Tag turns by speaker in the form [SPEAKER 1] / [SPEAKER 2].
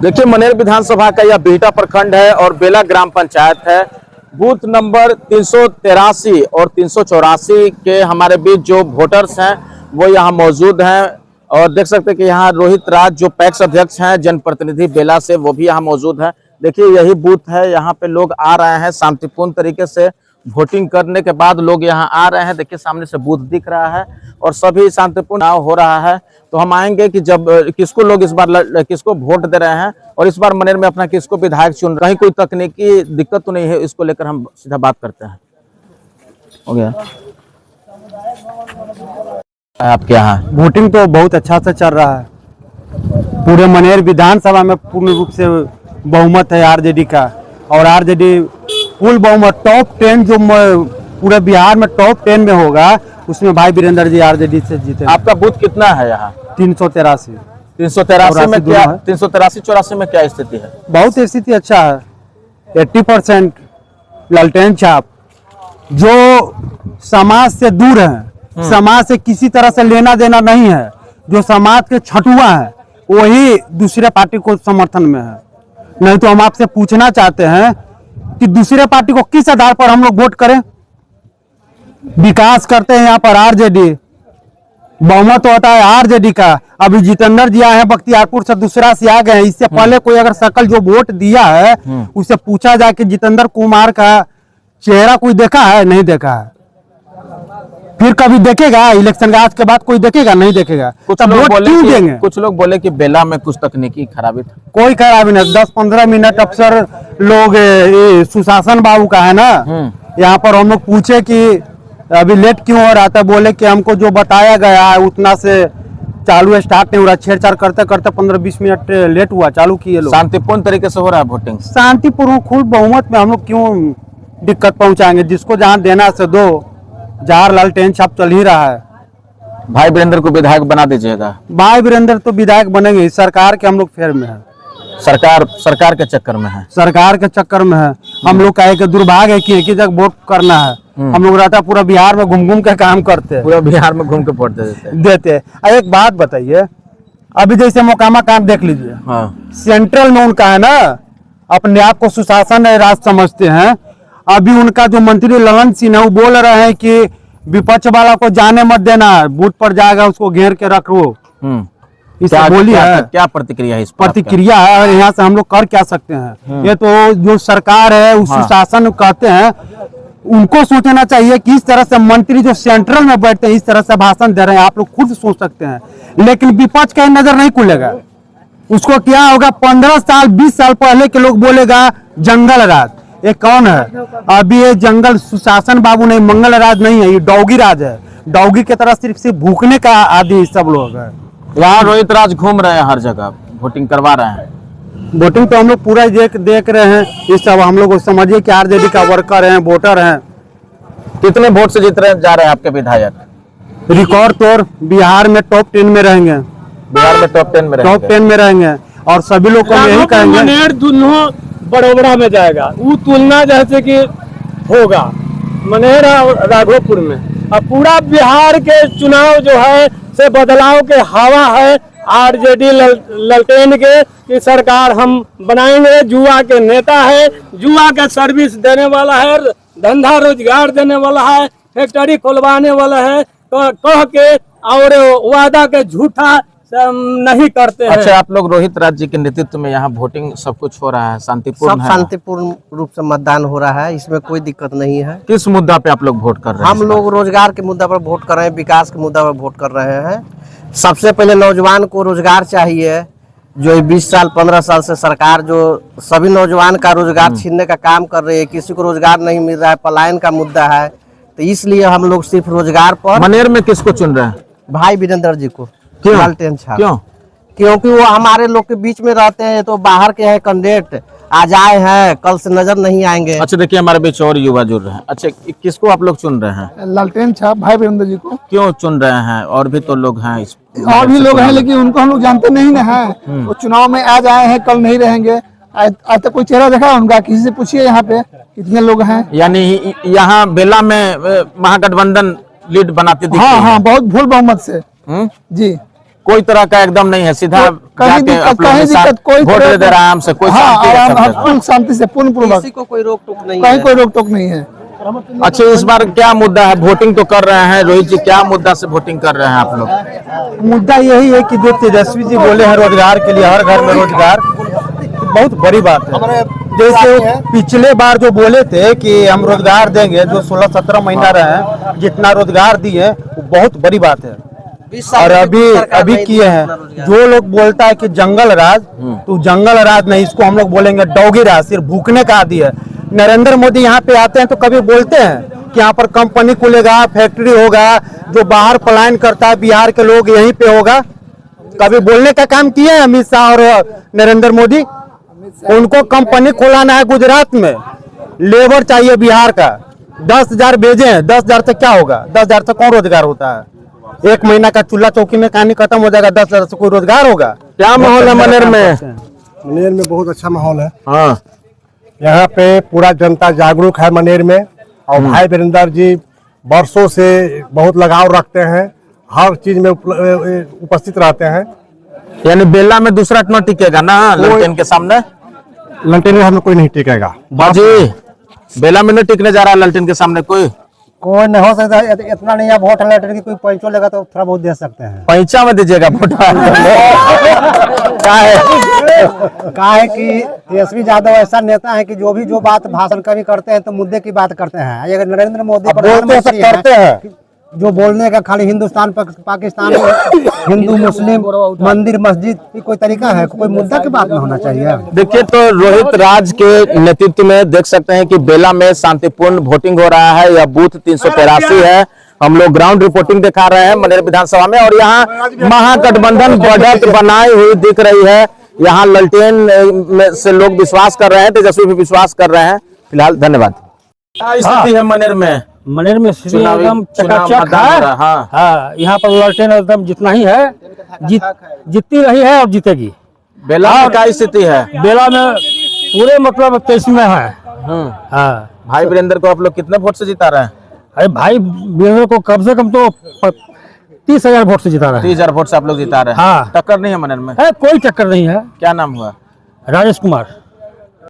[SPEAKER 1] देखिए मनेर विधानसभा का यह बिहटा प्रखंड है और बेला ग्राम पंचायत है। बूथ नंबर 383 और 384 के हमारे बीच जो वोटर्स हैं वो यहाँ मौजूद हैं और देख सकते हैं कि यहाँ रोहित राज जो पैक्स अध्यक्ष हैं जनप्रतिनिधि बेला से, वो भी यहाँ मौजूद हैं। देखिए यही बूथ है, यहाँ पे लोग आ रहे हैं शांतिपूर्ण तरीके से। वोटिंग करने के बाद लोग यहाँ आ रहे हैं। देखिए सामने से बूथ दिख रहा है और सभी शांतिपूर्ण चुनाव हो रहा है। तो हम आएंगे कि जब किसको लोग इस बार किसको वोट दे रहे हैं और इस बार मनेर में अपना किसको विधायक चुन रहे हैं। कहीं कोई तकनीकी दिक्कत तो नहीं है, इसको लेकर हम सीधा बात करते हैं। हो गया आपके यहाँ
[SPEAKER 2] वोटिंग तो बहुत अच्छा से चल रहा है। पूरे मनेर विधानसभा में पूर्ण रूप से बहुमत है आरजेडी का और आरजेडी फुल बहुमत टॉप 10 जो पूरे बिहार में टॉप 10 में होगा उसमें भाई वीरेंद्र जी आरजेडी से जीते।
[SPEAKER 1] आपका बूथ कितना है यहाँ?
[SPEAKER 2] 383
[SPEAKER 1] में क्या 383-84 में क्या स्थिति है?
[SPEAKER 2] बहुत स्थिति अच्छा है। 80% लालटेन छाप जो समाज से दूर है, समाज से किसी तरह से लेना देना नहीं है, जो समाज के छठुआ है वही दूसरे पार्टी को समर्थन में है। नहीं तो हम आपसे पूछना चाहते हैं कि दूसरे पार्टी को किस आधार पर हम लोग वोट करें? विकास करते हैं यहाँ पर आरजेडी, बहुमत होता है आरजेडी का। अभी जितेंद्र जी आए हैं बख्तियारपुर से, दूसरा से आ गए हैं। इससे पहले कोई अगर सकल जो वोट दिया है उससे पूछा जाए कि जितेंद्र कुमार का चेहरा कोई देखा है? नहीं देखा है। फिर कभी देखेगा? इलेक्शन के आज के बाद कोई देखेगा? नहीं देखेगा।
[SPEAKER 1] कुछ लोग बोले कि बेला में कुछ तकनीकी खराबी था।
[SPEAKER 2] कोई खराबी नहीं। 10-15 मिनट अफसर लोग सुशासन बाबू का है ना, यहाँ पर हम लोग पूछे कि अभी लेट क्यों हो रहा था, बोले कि हमको जो बताया गया है उतना से चालू स्टार्ट नहीं हो रहा। छेड़छाड़ करते करते 15-20 मिनट लेट हुआ, चालू किए लोग।
[SPEAKER 1] शांतिपूर्ण तरीके से हो रहा है वोटिंग?
[SPEAKER 2] शांतिपूर्ण खुल बहुमत में हम लोग क्यों दिक्कत पहुंचाएंगे? जिसको जहाँ देना से दो। जवाहर लालटेन छाप चल ही रहा है।
[SPEAKER 1] भाई वीरेंद्र को विधायक बना दीजिएगा।
[SPEAKER 2] भाई वीरेंद्र तो विधायक बनेंगे, सरकार के हम लोग फेर में है।
[SPEAKER 1] सरकार के चक्कर में है।
[SPEAKER 2] सरकार के चक्कर में है। हम लोग का एक दुर्भाग्य है कि एक ही जगह वोट करना है। हम लोग रहता पूरा बिहार में घूम घूम के काम करते हैं,
[SPEAKER 1] पूरा बिहार में घूम के वोट देते हैं।
[SPEAKER 2] एक बात बताइए, अभी जैसे मोकामा काम देख लीजिए। सेंट्रल में उनका है ना, अपने आप को सुशासन राज समझते हैं। अभी उनका जो मंत्री ललन सिंह है वो बोल रहे हैं कि विपक्ष वाला को जाने मत देना, बूथ पर जाएगा उसको घेर के रखो। इससे बोली है
[SPEAKER 1] क्या प्रतिक्रिया है? इस
[SPEAKER 2] प्रतिक्रिया है और यहाँ से हम लोग कर क्या सकते हैं? ये तो जो सरकार है उस सुशासन कहते हैं, उनको सोचना चाहिए कि इस तरह से मंत्री जो सेंट्रल में बैठते हैं इस तरह से भाषण दे रहे हैं। आप लोग खुद सोच सकते हैं, लेकिन विपक्ष का नजर नहीं खुलेगा। उसको क्या होगा? 15 साल 20 साल पहले के लोग बोलेगा जंगल राज। ये कौन है? अभी ये जंगल सुशासन बाबू नहीं, मंगल राज नहीं है, ये डॉगी राज है। डॉगी की तरह सिर्फ भूखने का आदि सब लोग है।
[SPEAKER 1] यहाँ रोहित राज घूम रहे हैं, हर जगह वोटिंग करवा रहे हैं।
[SPEAKER 2] वोटिंग तो हम लोग पूरा देख रहे हैं। इस सब हम लोग समझिए कि आरजेडी का वर्कर हैं, वोटर हैं।
[SPEAKER 1] कितने वोट से जीत रहे जा रहे हैं आपके विधायक?
[SPEAKER 2] रिकॉर्ड तोड़ बिहार में टॉप 10 में रहेंगे।
[SPEAKER 1] बिहार में टॉप 10 में रहेंगे
[SPEAKER 2] और सभी लोग को यही कहेंगे
[SPEAKER 3] बड़ोबरा में जाएगा। वो तुलना जैसे कि होगा मनेर राघोपुर में। अब पूरा बिहार के चुनाव जो है से बदलाव के हवा है आरजेडी ललटेन के कि सरकार हम बनाएंगे। जुआ के नेता है, जुआ का सर्विस देने वाला है, धंधा रोजगार देने वाला है, फैक्ट्री खुलवाने वाला है, तो कह के और वादा के झूठा नहीं करते हैं।
[SPEAKER 1] अच्छा, आप लोग रोहित राज जी के नेतृत्व में यहाँ वोटिंग सब कुछ हो रहा है, शांतिपूर्ण है?
[SPEAKER 4] शांतिपूर्ण रूप से मतदान हो रहा है, इसमें कोई दिक्कत नहीं है।
[SPEAKER 1] किस मुद्दा पे आप लोग वोट कर रहे हैं?
[SPEAKER 4] हम लोग रोजगार के मुद्दा पर वोट कर रहे हैं, विकास के मुद्दा पर वोट कर रहे हैं। सबसे पहले नौजवान को रोजगार चाहिए। जो 20 साल 15 साल से सरकार जो सभी नौजवान का रोजगार छीनने का काम कर रही है, किसी को रोजगार नहीं मिल रहा है, पलायन का मुद्दा है। तो इसलिए हम लोग सिर्फ रोजगार पर।
[SPEAKER 1] मनेर में किसको चुन रहे हैं?
[SPEAKER 4] भाई वीरेंद्र जी को।
[SPEAKER 1] क्यों?
[SPEAKER 4] क्योंकि वो हमारे लोग के बीच में रहते हैं। तो बाहर के हैं कैंडिडेट, आज आए हैं, कल से नजर नहीं आएंगे।
[SPEAKER 1] अच्छा, देखिए हमारे बीच और युवा जुड़ रहे हैं। अच्छा, किसको आप लोग चुन रहे हैं?
[SPEAKER 5] लालटेन छाप भाई वीरेंद्र जी को।
[SPEAKER 1] क्यों चुन रहे हैं? और भी तो लोग हैं
[SPEAKER 5] और भी लोग हैं, लेकिन उनको हम लोग जानते नहीं ना है। वो चुनाव में आज आए हैं, कल नहीं रहेंगे। आज तक कोई चेहरा देखा है उनका? किसी से पूछिए यहाँ पे कितने लोग हैं।
[SPEAKER 1] यानी यहाँ बेला में महागठबंधन लीड बनाती थी?
[SPEAKER 5] हाँ, बहुत भूल बहुमत से जी।
[SPEAKER 1] कोई तरह का एकदम नहीं है, सीधा
[SPEAKER 5] कहीं
[SPEAKER 1] जाके
[SPEAKER 5] दिक्कत,
[SPEAKER 1] आप लोगों के
[SPEAKER 5] कहीं
[SPEAKER 1] साथ
[SPEAKER 5] दिक्कत, कोई
[SPEAKER 1] वोट
[SPEAKER 5] तरह
[SPEAKER 1] दे दे
[SPEAKER 5] का-
[SPEAKER 1] आराम से, कोई
[SPEAKER 5] हाँ,
[SPEAKER 1] शांति के
[SPEAKER 5] आराम,
[SPEAKER 1] साथ।
[SPEAKER 5] फुल शांति से पूर्ण पूर्वक,
[SPEAKER 4] किसी को कोई रोक टोक नहीं
[SPEAKER 5] कहीं
[SPEAKER 4] है।
[SPEAKER 5] कोई रोक टोक नहीं है।
[SPEAKER 1] अच्छा, इस बार क्या मुद्दा है? वोटिंग तो कर रहे हैं रोहित जी, क्या मुद्दा से वोटिंग कर रहे हैं आप लोग?
[SPEAKER 2] मुद्दा यही है कि जो तेजस्वी जी बोले हैं रोजगार के लिए, हर घर में रोजगार, बहुत बड़ी बात है। जैसे पिछले बार जो बोले थे कि हम रोजगार देंगे, जो 16-17 महीना रहे जितना रोजगार दिए, वो बहुत बड़ी बात है।
[SPEAKER 4] 20 साल
[SPEAKER 2] और
[SPEAKER 4] में
[SPEAKER 2] अभी
[SPEAKER 4] सरकार
[SPEAKER 2] अभी
[SPEAKER 4] नहीं
[SPEAKER 2] किए
[SPEAKER 4] दी
[SPEAKER 2] हैं।
[SPEAKER 4] उतना रोजगार।
[SPEAKER 2] जो लोग बोलता है कि जंगल राज, तो जंगल राज नहीं, इसको हम लोग बोलेंगे डॉगी राज, सिर्फ भूखने का आदि है। नरेंद्र मोदी यहाँ पे आते हैं तो कभी बोलते हैं कि यहाँ पर कंपनी खुलेगा, फैक्ट्री होगा, जो बाहर पलायन करता है बिहार के लोग यहीं पे होगा? कभी बोलने का काम किए हैं अमित शाह और नरेंद्र मोदी? उनको कंपनी खोलाना है गुजरात में, लेबर चाहिए बिहार का, 10,000 भेजे हैं, 10,000 से क्या होगा? 10,000 से कौन रोजगार होता है? एक महीना का चूल्हा चौकी में कहानी खत्म हो जाएगा, 10,000 से कोई रोजगार होगा?
[SPEAKER 1] क्या माहौल है मनेर में?
[SPEAKER 6] मनेर में बहुत अच्छा माहौल है।
[SPEAKER 1] हाँ,
[SPEAKER 6] यहाँ पे पूरा जनता जागरूक है मनेर में, और भाई वीरेंद्र जी वर्षों से बहुत लगाव रखते हैं, हर चीज में उपस्थित रहते हैं।
[SPEAKER 1] यानी बेला में दूसरा टर्न टिकेगा ना ललटेन के सामने?
[SPEAKER 6] ललटेन में हम लोग कोई नहीं टिकेगा।
[SPEAKER 1] बाजी, बेला में नहीं टिकने जा रहा है ललटेन के सामने कोई?
[SPEAKER 2] कोई नहीं हो सकता, इतना नहीं है वोट लेटर की, कोई पैंचो लेगा तो थोड़ा बहुत दे सकते हैं।
[SPEAKER 1] पैंचा में दीजिएगा वोट? क्या है?
[SPEAKER 2] कहा है कि तेजस्वी यादव ऐसा नेता है कि जो बात भाषण कभी करते हैं तो मुद्दे की बात करते हैं। अगर नरेंद्र मोदी प्रधानमंत्री
[SPEAKER 1] करते हैं,
[SPEAKER 2] जो बोलने का खाली हिंदुस्तान पाकिस्तान हिंदू मुस्लिम मंदिर मस्जिद, ये कोई तरीका है? कोई मुद्दा की बात में होना चाहिए।
[SPEAKER 1] देखिए तो रोहित राज के नेतृत्व में देख सकते हैं कि बेला में शांतिपूर्ण वोटिंग हो रहा है। यह बूथ 383 है। हम लोग ग्राउंड रिपोर्टिंग दिखा रहे हैं मनेर विधानसभा में, और यहाँ महागठबंधन बढ़त बनाई हुई दिख रही है। यहाँ ललटेन में से लोग विश्वास कर रहे हैं, तेजस्वी भी विश्वास कर रहे हैं। फिलहाल धन्यवाद। क्या स्थिति है मनेर में?
[SPEAKER 3] मनेर में स्थिति
[SPEAKER 1] चुनावी-
[SPEAKER 3] एकदम
[SPEAKER 1] चुनाव
[SPEAKER 3] चकाचक
[SPEAKER 1] मतदान हो
[SPEAKER 3] है।
[SPEAKER 1] रहा है, हाँ।
[SPEAKER 3] हाँ, यहाँ पर ललटेन एकदम जितना ही है, जीतती रही है और जीतेगी।
[SPEAKER 1] बेला में क्या स्थिति है?
[SPEAKER 3] बेला में पूरे मतलब 23 में है। हाँ,
[SPEAKER 1] भाई वीरेंद्र को आप लोग कितने वोट से जिता रहे हैं?
[SPEAKER 3] अरे भाई वीरेंद्र को कम से कम तो 30,000 वोट से जिता रहे हैं।
[SPEAKER 1] 30,000 वोट से आप लोग जिता रहे हैं।
[SPEAKER 3] हाँ।
[SPEAKER 1] टक्कर नहीं है मनेर में?
[SPEAKER 3] कोई चक्कर नहीं है।
[SPEAKER 1] क्या नाम हुआ?
[SPEAKER 3] राजेश कुमार।